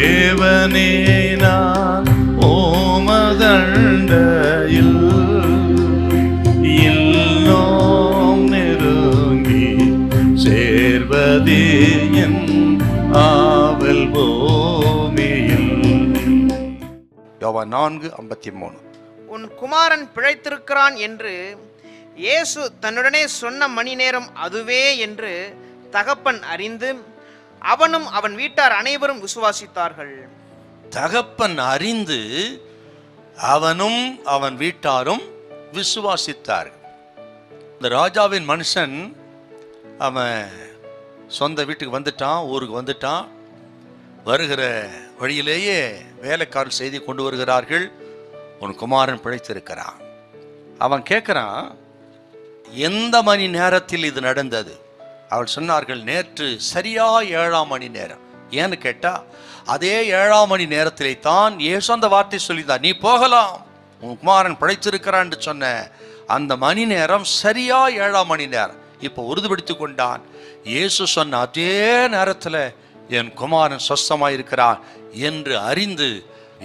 தேவனே நான் ஓமதண்டையில் இன்னும் நெருங்கி சேர்வதே என் ஆவல் பூமியில். யோவான் 4:53. உன் குமாரன் பிழைத்திருக்கிறான் என்று இயேசு தன்னுடனே சொன்ன மணி நேரம் அதுவே என்று தகப்பன் அறிந்து அவனும் அவன் வீட்டார் அனைவரும் விசுவாசித்தார்கள். தகப்பன் அறிந்து அவனும் அவன் வீட்டாரும் விசுவாசித்தார்கள். இந்த ராஜாவின் மனுஷன் அவன் சொந்த வீட்டுக்கு வந்துட்டான், ஊருக்கு வந்துட்டான். வருகிற வழியிலேயே வேலைக்காரர் செய்தி கொண்டு வருகிறார்கள், உன் குமாரன் பிழைத்திருக்கிறான். அவன் கேட்குறான், எந்த மணி நேரத்தில் இது நடந்தது? அவள் சொன்னார்கள், நேற்று சரியா 7ஆம் மணி நேரம். ஏன்னு கேட்டா, அதே 7ஆம் மணி நேரத்திலே தான் இயேசு அந்த வார்த்தை சொல்லிதான், நீ போகலாம், உன் குமாரன் பிழைத்திருக்கிறான் என்று சொன்ன அந்த மணி நேரம் சரியா 7ஆம் மணி நேரம். இப்போ உறுதிப்படுத்தி கொண்டான். இயேசு சொன்ன அதே நேரத்தில் என் குமாரன் சொஸ்தமாயிருக்கிறான் என்று அறிந்து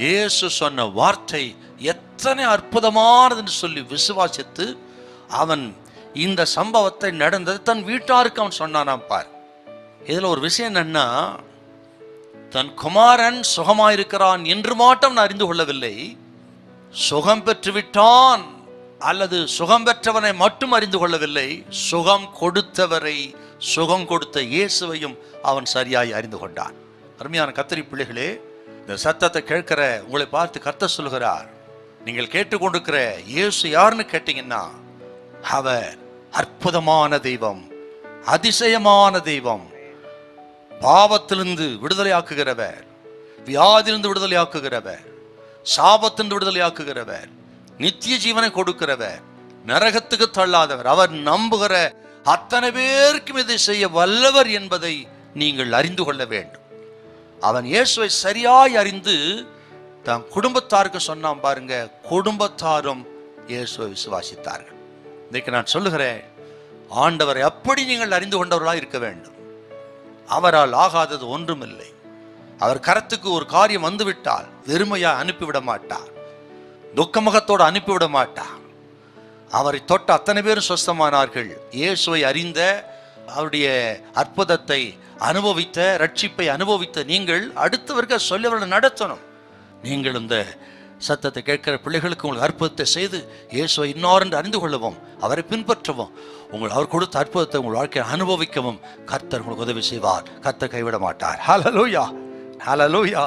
இயேசு சொன்ன வார்த்தை எத்தனை அற்புதமானது என்று சொல்லி விசுவாசித்து அவன் இந்த சம்பவத்தை நடந்தது தன் வீட்டாருக்கு அவன் சொன்னானாம். பார், இதுல ஒரு விஷயம் என்னன்னா, தன் குமாரன் சுகமாயிருக்கிறான் என்று மாட்டம் நான் அறிந்து கொள்ளவில்லை, சுகம் பெற்று விட்டான் அல்லது சுகம் பெற்றவனை மட்டும் அறிந்து கொள்ளவில்லை, சுகம் கொடுத்தவரை, சுகம் கொடுத்த இயேசுவையும் அவன் சரியாய் அறிந்து கொண்டான். அருமையான கர்த்தருடைய பிள்ளைகளே, இந்த சத்தத்தை கேட்கிற உங்களை பார்த்து கர்த்தர் சொல்கிறார், நீங்கள் கேட்டுக்கொண்டிருக்கிற இயேசு யாருன்னு கேட்டீங்கன்னா, அவர் அற்புதமான தெய்வம், அதிசயமான தெய்வம், பாவத்திலிருந்து விடுதலை ஆக்குகிறவர், வியாதிலிருந்து விடுதலை ஆக்குகிறவர், சாபத்திலிருந்து விடுதலை ஆக்குகிறவர், நித்திய ஜீவனை கொடுக்கிறவர், நரகத்துக்கு தள்ளாதவர். அவர் நம்புகிற அத்தனை பேருக்கும் இதை செய்ய வல்லவர் என்பதை நீங்கள் அறிந்து கொள்ள வேண்டும். அவன் இயேசுவை சரியாய் அறிந்து தன் குடும்பத்தாருக்கு சொன்னான். பாருங்க, குடும்பத்தாரும் இயேசுவை விசுவாசித்தார்கள். இன்னைக்கு நான் சொல்லுகிறேன், ஆண்டவரை அப்படி நீங்கள் அறிந்து கொண்டவர்களாக இருக்க வேண்டும். அவரால் ஆகாதது ஒன்றுமில்லை. அவர் கரத்துக்கு ஒரு காரியம் வந்துவிட்டால் வெறுமையா அனுப்பிவிட மாட்டார், துக்கமுகத்தோடு அனுப்பிவிட மாட்டார். அவரை தொட்ட அத்தனை பேரும் சொஸ்தமானார்கள். இயேசுவை அறிந்த, அவருடைய அற்புதத்தை அனுபவித்த, ரட்சிப்பை அனுபவித்த நீங்கள் அடுத்தவருக்கு சொல்லவர்களை நடத்தணும். நீங்கள் இந்த சத்தத்தை கேட்கிற பிள்ளைகளுக்கு உங்களுக்கு அற்புதத்தை செய்து இயேசுவை இன்னொரு அறிந்து கொள்ளவும், அவரை பின்பற்றவும், அவர் கொடுத்த அற்புதத்தை உங்கள் வாழ்க்கையை அனுபவிக்கவும் கர்த்தர் உங்களுக்கு உதவி செய்வார். கர்த்தர் கைவிட மாட்டார். ஹல்லேலூயா, ஹல்லேலூயா.